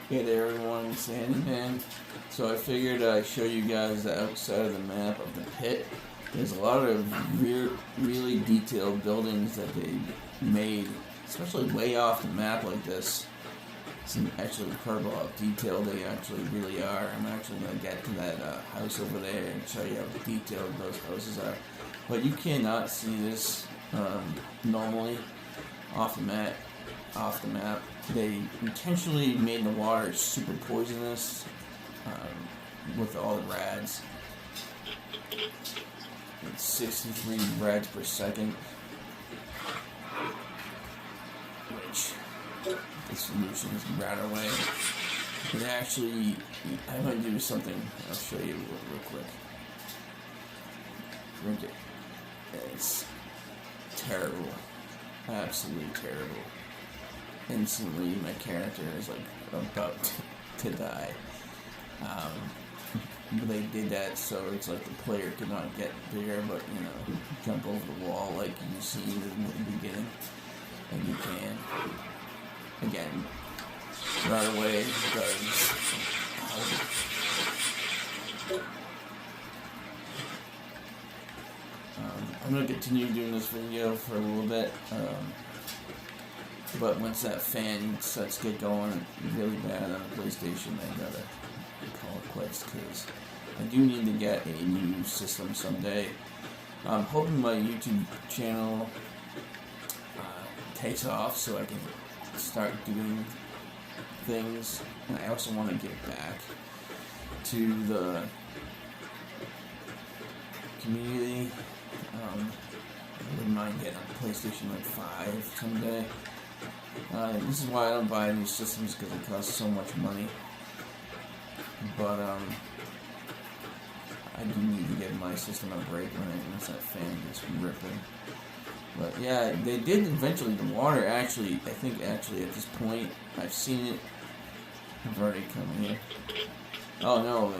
Hey there everyone, Sandy Man. So I figured I'd show you guys the outside of the map of the Pitt. There's a lot of really detailed buildings that they made, especially way off the map like this. It's actually incredible how detailed they actually really are. I'm actually going to get to that house over there and show you how detailed those houses are. But you cannot see this normally off the map. They intentionally made the water super poisonous with all the rads. It's 63 rads per second, which the solution is rad away. It actually, I'm going to do something. I'll show you real quick. Drink it. It's terrible, absolutely terrible. Instantly, my character is like about to die. But they did that so it's like the player could not get there, but jump over the wall like you see in the beginning, and you can. Again, right away because I'm gonna continue doing this video for a little bit. But once that fan starts to get going really bad on the PlayStation, I gotta call it quits because I do need to get a new system someday. I'm hoping my YouTube channel takes off so I can start doing things. And I also want to get back to the community. I wouldn't mind getting a PlayStation like 5 someday. This is why I don't buy new systems, because it costs so much money. But I do need to give my system a break once that fan gets ripping. But yeah, they did eventually. The water actually, I think actually at this point, I've seen it. I've already come here. Oh no,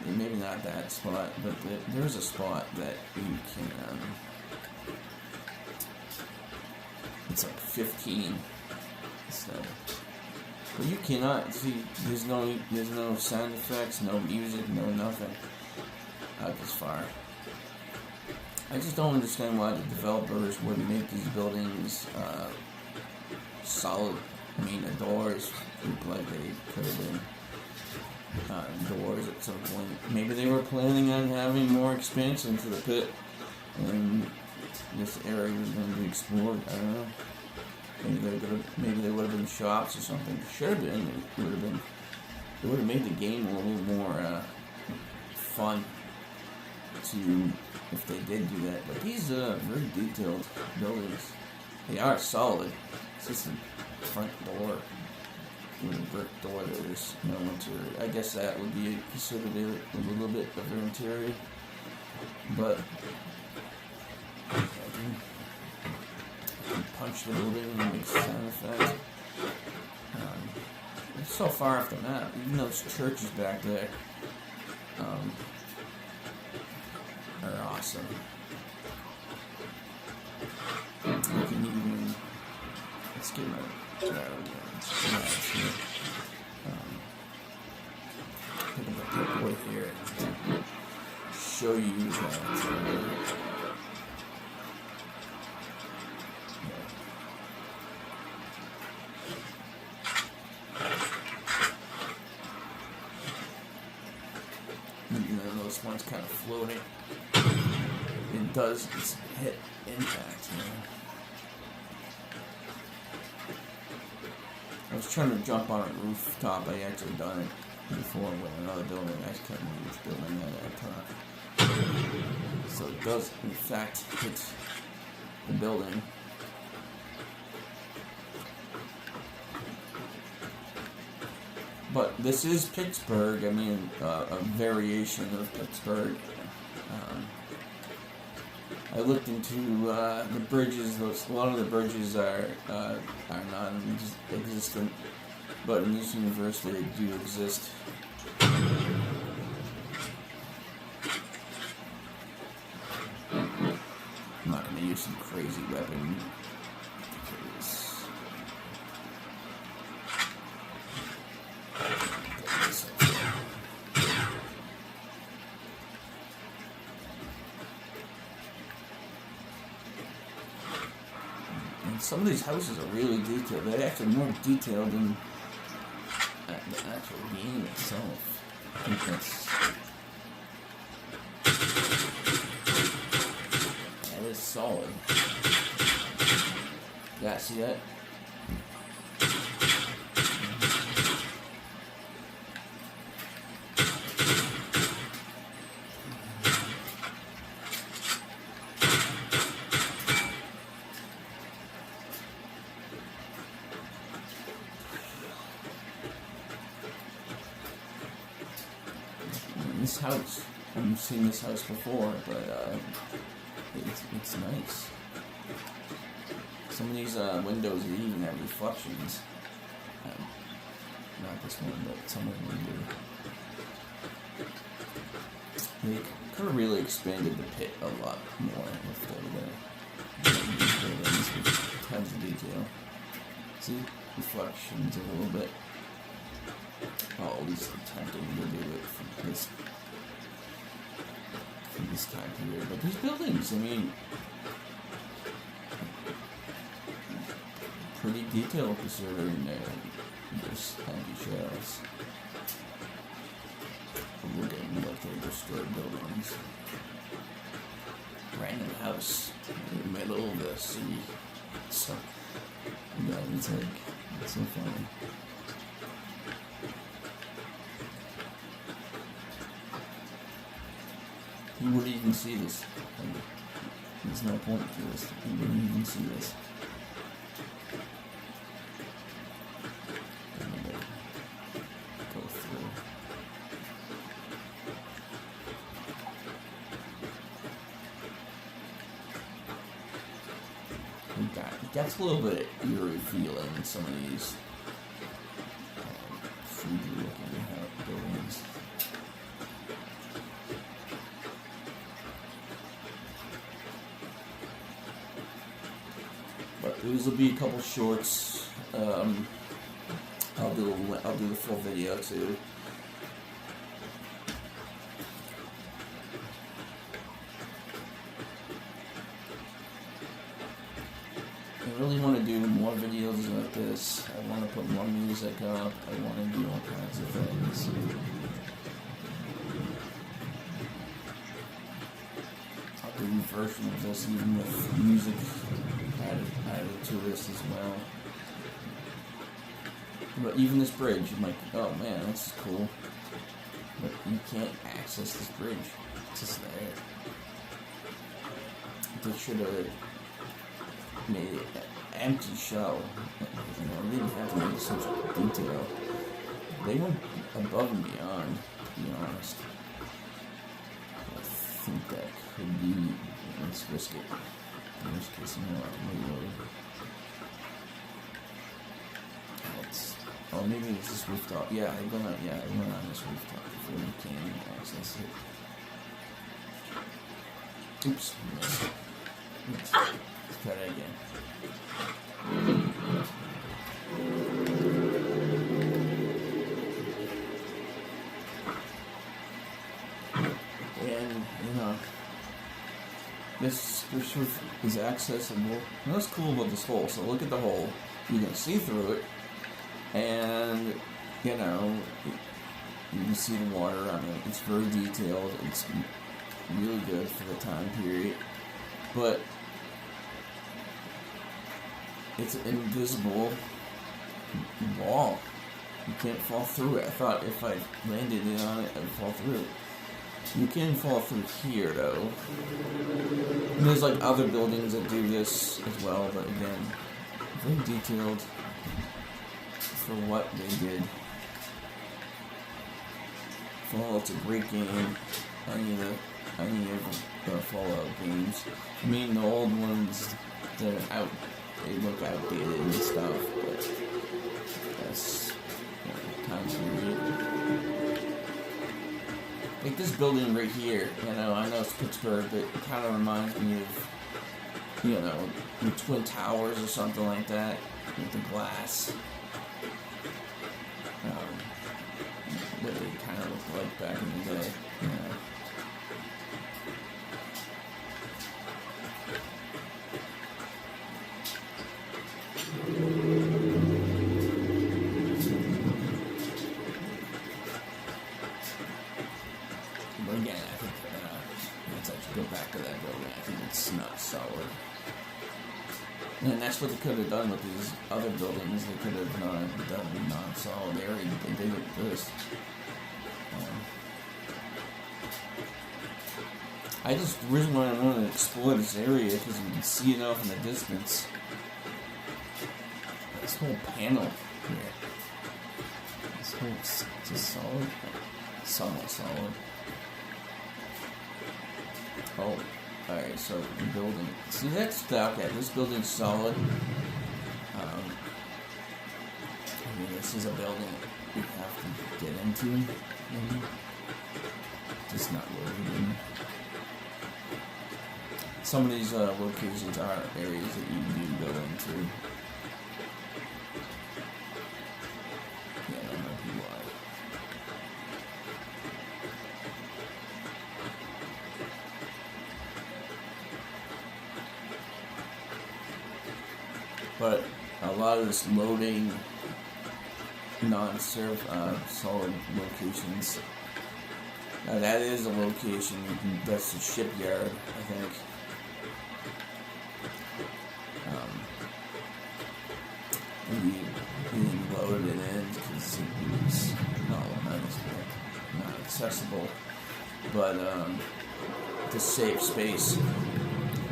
maybe not that spot, but there's a spot that you can. It's like 15. So, but you cannot see. There's no sound effects, no music, no nothing out this far. I just don't understand why the developers would make these buildings solid. I mean, the doors look like they could have been doors at some point. Maybe they were planning on having more expansion to the Pit, and this area was going to be explored. I don't know. Maybe they would have been shops or something. Should have been. It would have made the game a little more fun if they did do that. But these very detailed buildings, they are solid. It's just the front door, with a brick door. There's no interior. I guess that would be considered a little bit of an interior, but. Punch the building and make sound effects. It's so far off the map. Even those churches back there are awesome. You can even let's get my pick up a paperweight here and show you that. This one's kind of floating. It does hit impact, I was trying to jump on a rooftop. I actually done it before with another building. I just can't move this building at that time. So it does, in fact, hit the building. But this is Pittsburgh. I mean, a variation of Pittsburgh. I looked into the bridges. A lot of the bridges are non-existent, but in this university they do exist. I'm not going to use some crazy weapon. Because some of these houses are really detailed. They're actually more detailed than the actual game itself. I think that is solid. Yeah, see that? This house, I've seen this house before, but it's nice. Some of these windows even have reflections. Not this one, but some of them do. They could have really expanded the pit a lot more with the buildings with tons of detail. See, reflections a little bit. Oh, at least attempting to do it from this time period. But these buildings, I mean, pretty detailed considering there's tiny shells. Look at military destroyed buildings. Random house in the middle of the sea. So, yeah, it's so funny. You wouldn't even see this. There's no point to this. You wouldn't even see this. Go through. It gets a little bit eerie feeling in some of these freaky looking buildings. But these will be a couple shorts. I'll do the full video too. I really want to do more videos like this. I want to put more music up. I want to do all kinds of things. I'll do a version of this even with music added to this as well. But even this bridge, you might, oh man, that's cool. But you can't access this bridge. It's just there. They should have made it an empty shell. You know, they didn't have to make such detail. They went above and beyond, to be honest. I think that could be, let's risk it. Worst case scenario, oh, maybe it's this rooftop. Yeah, I went on this rooftop before you can access it. Oops. Let's try that again. And, you know, this roof is accessible. And what's cool about this hole? So look at the hole. You can see through it, and you know you can see the water. I mean, it's very detailed. It's really good for the time period, but it's an invisible wall. You can't fall through it. I thought if I landed on it, I'd fall through it. You can fall through here, though. And there's like other buildings that do this as well, but again, very detailed for what they did. Fallout's a great game. Any of the Fallout games. I mean, the old ones, they look outdated and stuff, but that's time period. Like this building right here, you know, I know it's Pittsburgh, but it kind of reminds me of, you know, the Twin Towers or something like that, with the glass. What they kind of looked like back in the day, you know. go back to that building. I think it's not solid. And that's what they could have done with these other buildings. They could have done non-solid area. They did it first. I just really want to explore this area because you can see it off in the distance. This whole panel here. This whole just solid, somewhat solid. Oh, alright, so the building. See, that's okay. This building's solid. I mean, this is a building we have to get into, maybe. Just not loaded. Some of these locations are areas that you do go into. Yeah, that might be why. But a lot of this loading solid locations. Now that is a location, that's the shipyard, I think. Being loaded in because it was not accessible, but to save space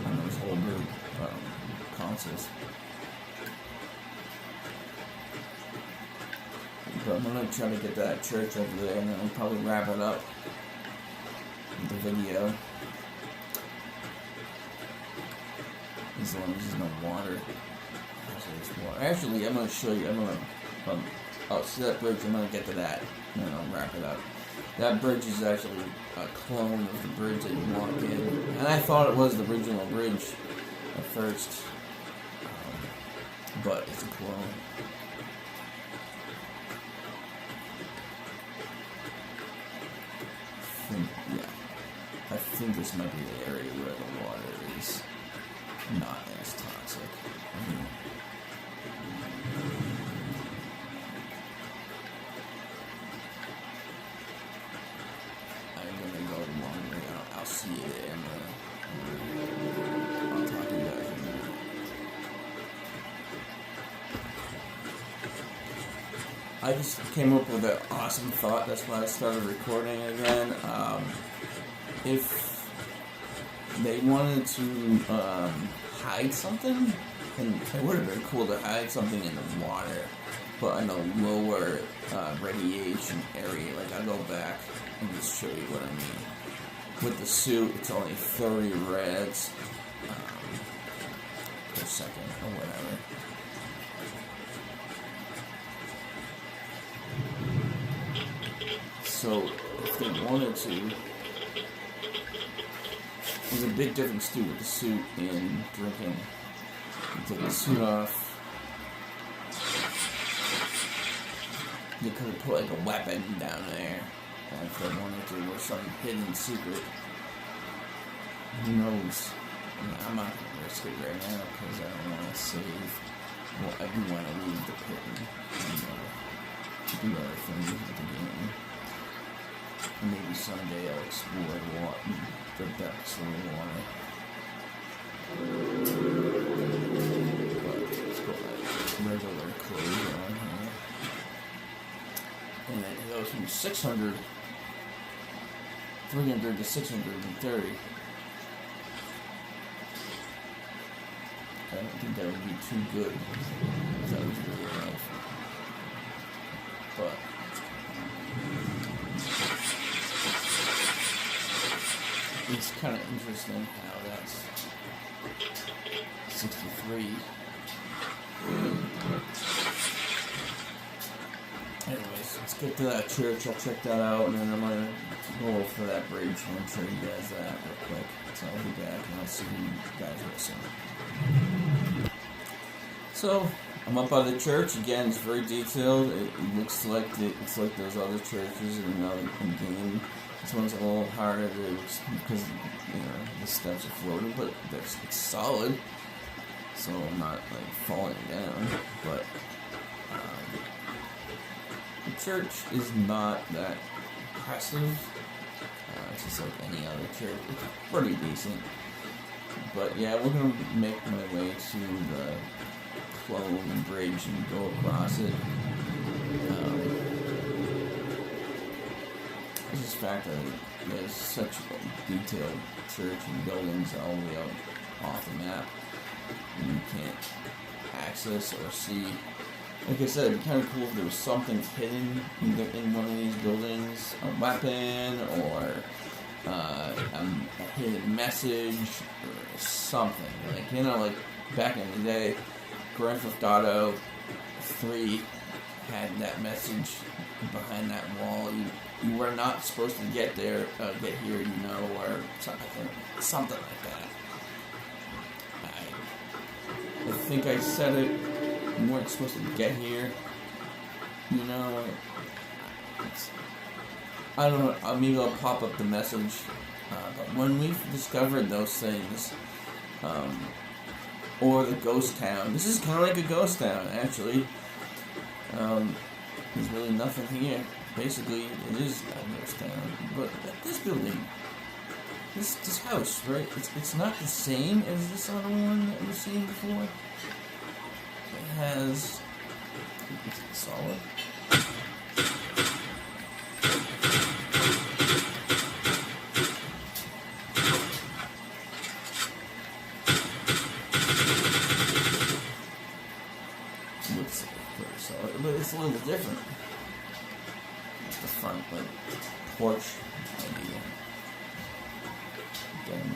on those older consoles. But I'm gonna try to get that church over there, and then I'll probably wrap it up with the video. As long as there's no water. Actually, I'm going to show you. Oh, see that bridge? I'm going to get to that, and then I'll wrap it up. That bridge is actually a clone of the bridge that you walk in. And I thought it was the original bridge at first. But it's a clone. I think this might be the area where the water is not as toxic. I'm gonna go along way out. I'll see you there. I'll talk to you guys in a minute. I just came up with an awesome thought. That's why I started recording again. If they wanted to hide something, and it would have been cool to hide something in the water, but in a lower radiation area. Like, I'll go back and just show you what I mean. With the suit, it's only 30 rads per second, or whatever. So, if they wanted to, there's a big difference too with the suit and drinking. You take the suit off. You could have put like a weapon down there, if they wanted to, or some hidden secret. Who knows? I mean, I'm not gonna risk it right now because I don't want to save. Well, I do want to leave the pit and do other things with the game. Maybe someday I'll explore the depths of the water. But let's go like regular clothes on here. And it goes from 300 to 630. I don't think that would be too good if that was real life. But it's kind of interesting how that's 63. Anyways, let's get to that church. I'll check that out, and then I'm going to go for that bridge and show you guys that real quick. So I'll be back, and I'll see you guys real soon. So, I'm up by the church. Again, it's very detailed. It looks like it's like those other churches in game. This one's a little harder because the steps are floating, but it's solid. So I'm not like falling down. But the church is not that impressive. It's just like any other church. It's pretty decent. But yeah, we're gonna make my way to the Clone Bridge and go across it. It's just the fact that there's such a detailed church and buildings all the way out off the map, and you can't access or see. Like I said, it'd be kind of cool if there was something hidden either in one of these buildings, a weapon or a hidden message or something. Like, you know, like back in the day, Grand Theft Auto 3 had that message behind that wall. You were not supposed to get there, get here, you know, or something like that. I think I said it. You weren't supposed to get here, you know. I don't know. Maybe I'll pop up the message. But when we've discovered those things, or the ghost town, this is kind of like a ghost town, actually. There's really nothing here. Basically, it is a ghost town. But this building, this house, right? It's not the same as this other one that we've seen before. It has. Is it solid? Looks pretty solid, but it's a little different. The front, like, porch idea. Again,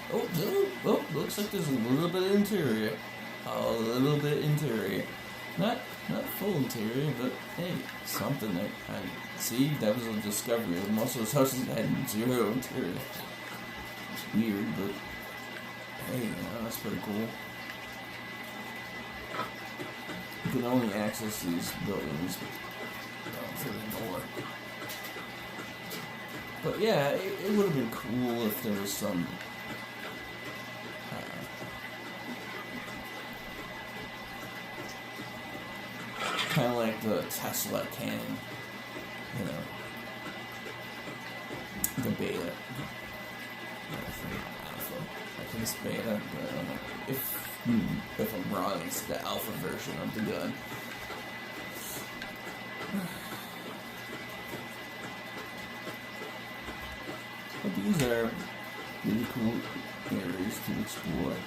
oh, looks like there's a little bit of interior. A little bit interior. Not full interior, but hey, something that I see. That was a discovery. Most of those houses had zero interior. It's weird, but hey, you know, that's pretty cool. You can only access these buildings through the door. But yeah, it would have been cool if there was some kind of like the Tesla cannon, you know, the beta. I think it's beta, but I don't know. If I'm wrong, it's the alpha version of the gun. But these are really cool areas to explore.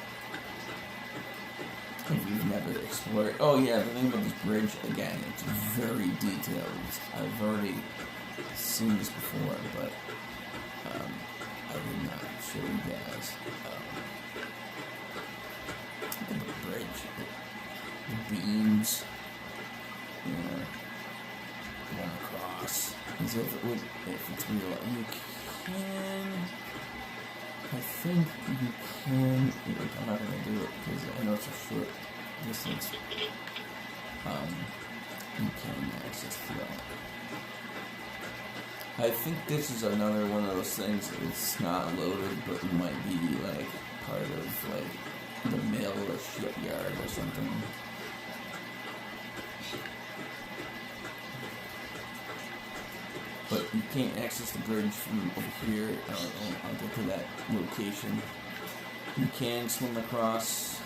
If you've never explored. Oh yeah, the name of this bridge, again, it's very detailed. I've already seen this before, but I did not show you guys. Look at the bridge. The beams, you know, going across. As if it's real. You can... I think you can. I'm not gonna do it because I know it's a short distance. You can access that. I think this is another one of those things that it's not loaded, but it might be like part of like the mill or shipyard or something. But you can't access the bridge from over here. I'll get to that location. You can swim across.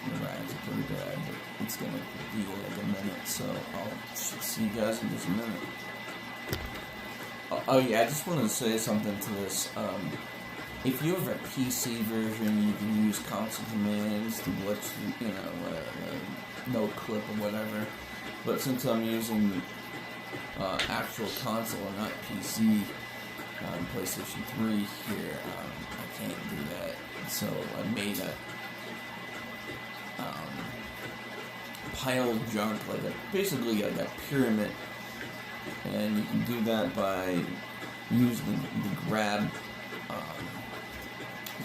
The rides are pretty bad, but it's going to be like a minute, so I'll see you guys in just a minute. Oh yeah, I just wanted to say something to this. If you have a PC version, you can use console commands to glitch, you know, no clip or whatever. But since I'm using actual console and not PC, PlayStation 3 here, I can't do that. So I made a pile of junk, basically like a pyramid, and you can do that by using the grab.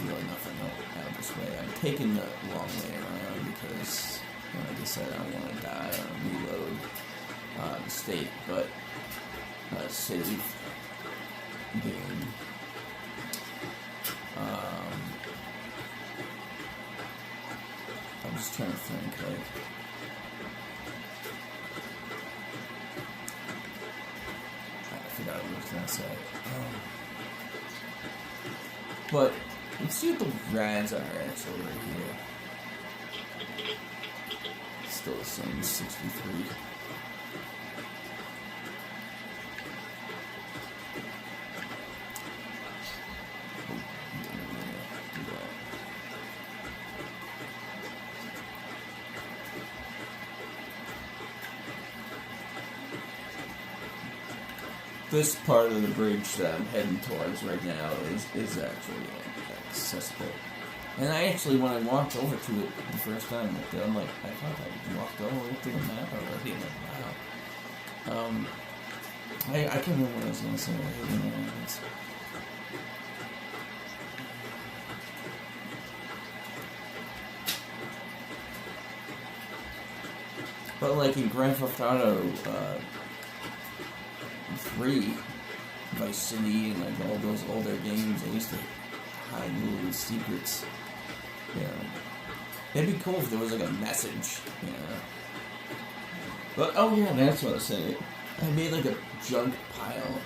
Really nothing out this way. I'm taking the long way around because, like I said, I don't want to die or reload the state, but save game. I'm just trying to think, like, I forgot what I was going to say. But let's see what the rads are actually right here. Still the same, 63. This part of the bridge that I'm heading towards right now is actually accessible. And I actually, when I walked over to it the first time, I'm like, I thought I walked all the way to the map already. I'm like, wow. I can't remember what I was going to say. But like in Grand Theft Auto 3, Vice City, and like all those older games, I used to hide little secrets. Yeah, it'd be cool if there was like a message. Yeah. But oh yeah, that's what I said. I made like a junk pile,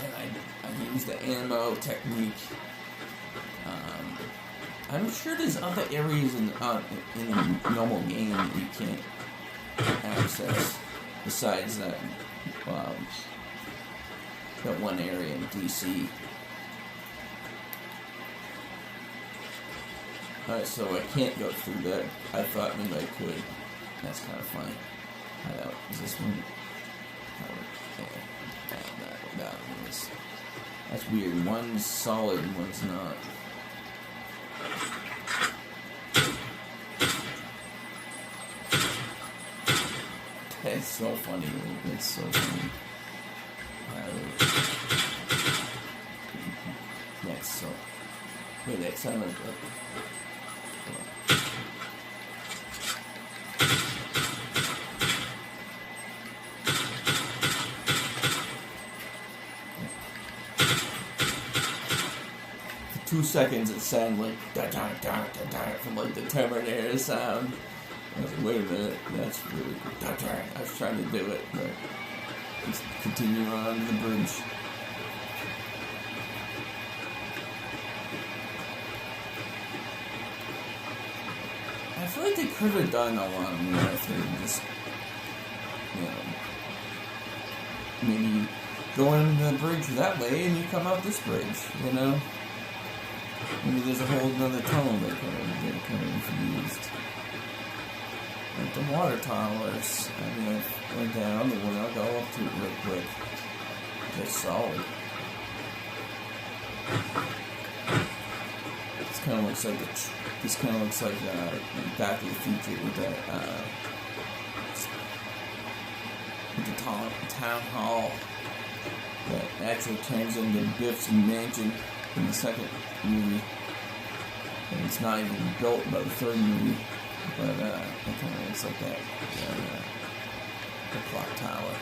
and I used the ammo technique. I'm sure there's other areas in a normal game that you can't access besides that that one area in DC. Alright, so I can't go through that. I thought maybe I could. That's kind of funny. Is this one? That one is. That's weird. One's solid and one's not. It's so funny. It's so funny. Yeah, so. Wait, that sounded like. 2 seconds it sounded like from like the Terminator sound. I was like, wait a minute, that's really good. I was trying to do it, but just continue on the bridge. I feel like they could have done a lot more if they just, maybe go in the bridge that way and you come out this bridge, Maybe there's a whole other tunnel they could have used. Like the water towers. I went down the one. I'll go up to it real quick. They're solid. This kind of looks like Back to the Future with the town hall that actually turns into Biff's mansion in the second movie, and it's not even built by the third movie, but it kind of looks like that. The clock tower.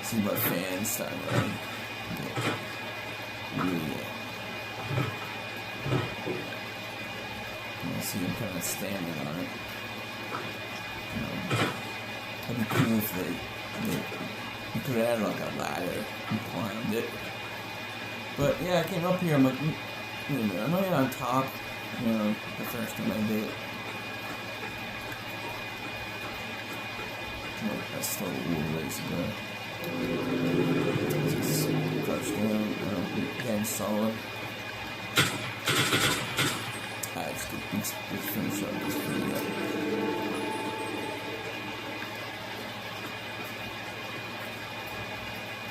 See my fans starting to get really. I see them kind of standing on it. That'd be cool if they could have had like a ladder and climbed it. But yeah, I came up here, I'm like, wait a minute, am I on top? The first time I did it. That's still a little ways ago. Just touchdown, again, solid. Let's finish up this video.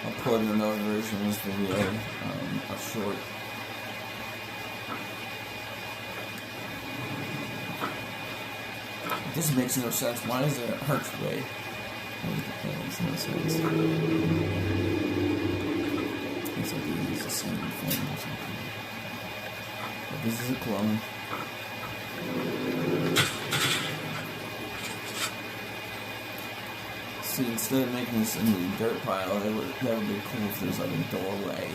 I'll put in another version of this video, a short. This makes no sense. Why is there an archway? That makes no sense. It's like they use the same thing or something. But this is a clone. See, instead of making this into a dirt pile, that would be cool if there's like a doorway,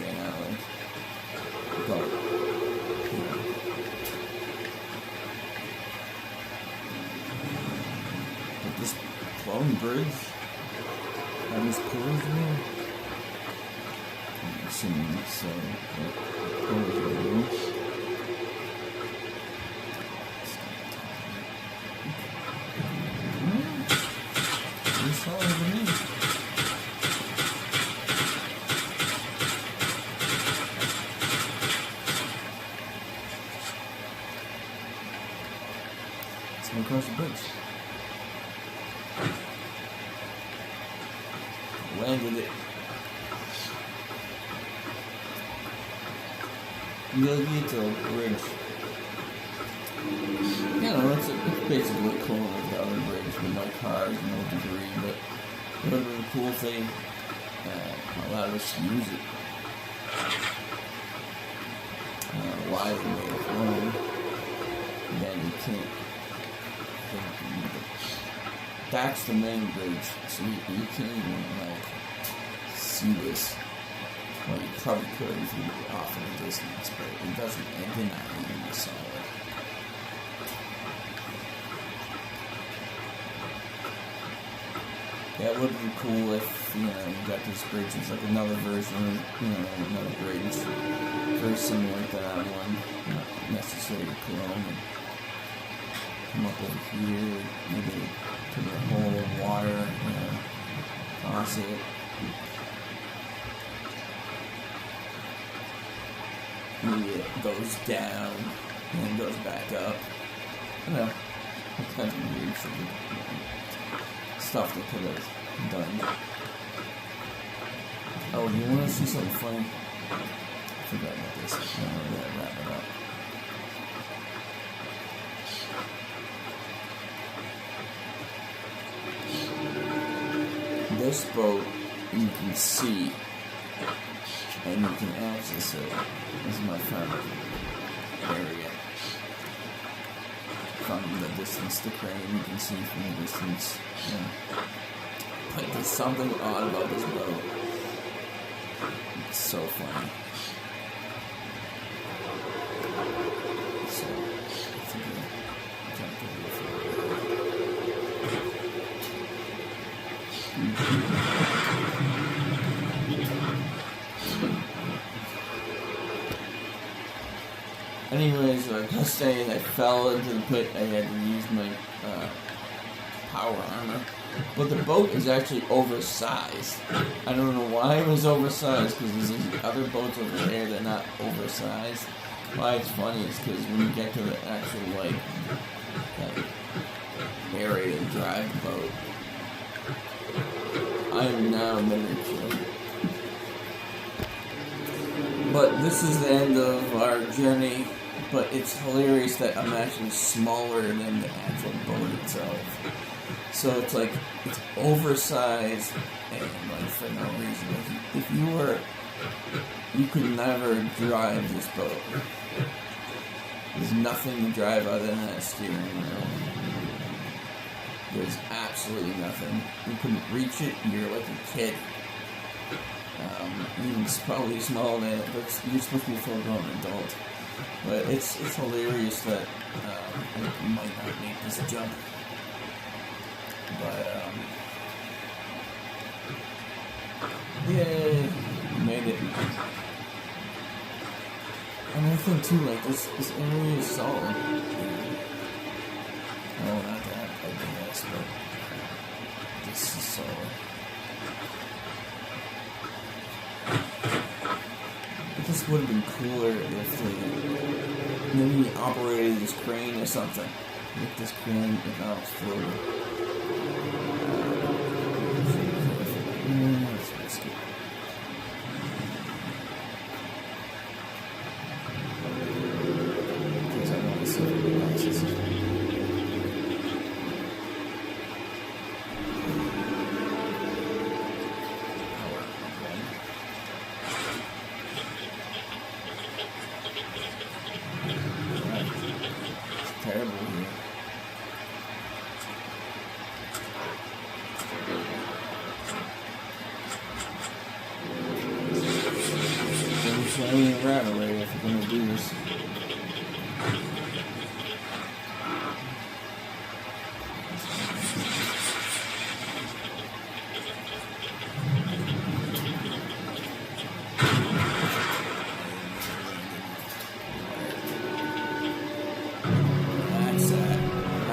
But this clone bridge, Are these pillars there? I'm assuming so. Pillars are there. It's all over me. Let's go across the bridge. Landed it. You gotta get to a bridge. You know, it's basically cool like the other bridge with no cars, no debris, but it would have been a cool thing. A lot of us use it. Why they made it wrong. Then you can't. That's the main bridge, so you can't even like see this. Well, you probably could if you were off in the distance, but it doesn't. It did not even saw it. Yeah, it would be cool if, you got this bridge. It's like another version, another bridge. Very similar to that one. Not necessarily clone. Come up over here, maybe put a hole of water, toss it. Maybe it goes down and then goes back up. I don't know. What kind of weird stuff they could have done. Oh, you want to see something funny? I forgot about this. No, we gotta wrap it up. This boat you can see and you can access it. This is my front area. From the distance, the crane you can see from the distance. Yeah. But there's something odd about this boat. It's so funny. So, I think I jumped Anyways, like I was saying, I fell into the pit. I had to use my power armor. But the boat is actually oversized. I don't know why it was oversized, because there's these other boats over there that are not oversized. Why it's funny is because when you get to the actual, like area to drive the boat, I am now miniature. But this is the end of our journey. But it's hilarious that I'm actually smaller than the actual boat itself. So it's like, it's oversized and like for no reason. If you could never drive this boat. There's nothing to drive other than that steering wheel. There's absolutely nothing. You couldn't reach it, you're like a kid. It's probably smaller than it, but you're supposed to be a full-grown adult. But it's hilarious that I might not make this jump. But, yeah, made it. Another thing too, like this area is solid. Oh, not that, I guess, but this is solid. This would have been cooler if they maybe operated this crane or something. With this crane without floating. Let's risk it. Because I want to see if it bounces. Terrible here. I ain't right already if we're gonna do this.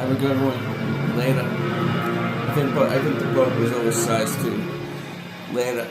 Have a good one. Later. I think the boat was oversized too. Later.